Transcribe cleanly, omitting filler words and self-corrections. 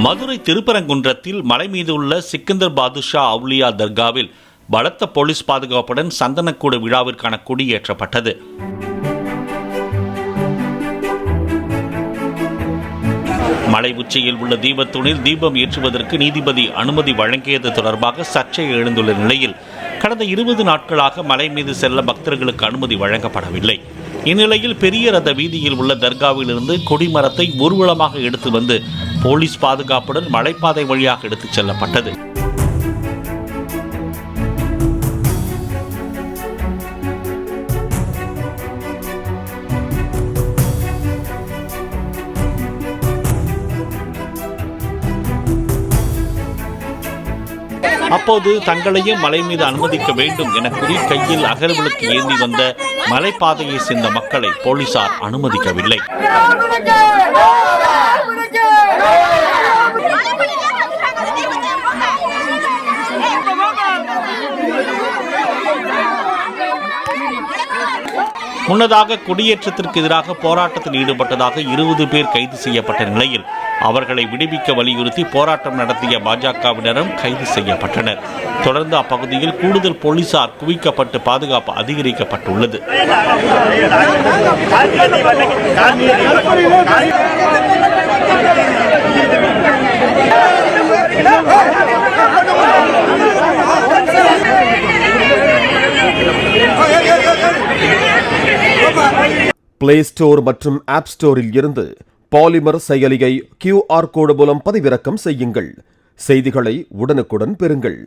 மதுரை திருப்பரங்குன்றத்தில் மலை மீது உள்ள சிக்கந்தர் பாதுஷா அவுலியா தர்காவில் பலத்த போலீஸ் பாதுகாப்புடன் சந்தனக்கூட விழாவிற்கான கொடியேற்றப்பட்டது. மலை உச்சியில் உள்ள தீபத்தூணில் தீபம் ஏற்றுவதற்கு நீதிபதி அனுமதி வழங்கியது தொடர்பாக சர்ச்சை எழுந்துள்ள நிலையில் கடந்த 20 நாட்களாக மலை மீது செல்ல பக்தர்களுக்கு அனுமதி வழங்கப்படவில்லை. இந்நிலையில் பெரிய ரத வீதியில் உள்ள தர்காவிலிருந்து கொடிமரத்தை ஊர்வலமாக எடுத்து வந்து போலீஸ் பாதுகாப்புடன் மலைப்பாதை வழியாக எடுத்துச் செல்லப்பட்டது. அப்போது தங்களையும் மலை மீது அனுமதிக்க வேண்டும் என கூறி கையில் அகர்விளக்கு ஏந்தி வந்த மலைப்பாதையை சேர்ந்த மக்களை போலீசார் அனுமதிக்கவில்லை. முன்னதாக கொடியேற்றத்திற்கு எதிராக போராட்டத்தில் ஈடுபட்டதாக 20 பேர் கைது செய்யப்பட்ட நிலையில் அவர்களை விடுவிக்க வலியுறுத்தி போராட்டம் நடத்திய பாஜகவினரும் கைது செய்யப்பட்டனர். தொடர்ந்து அப்பகுதியில் கூடுதல் போலீசார் குவிக்கப்பட்டு பாதுகாப்பு அதிகரிக்கப்பட்டுள்ளது. பிளே ஸ்டோர் மற்றும் ஆப் ஸ்டோரில் இருந்து பாலிமர் செயலியை QR கோடு மூலம் பதிவிறக்கம் செய்யுங்கள். செய்திகளை உடனுக்குடன் பெறுங்கள்.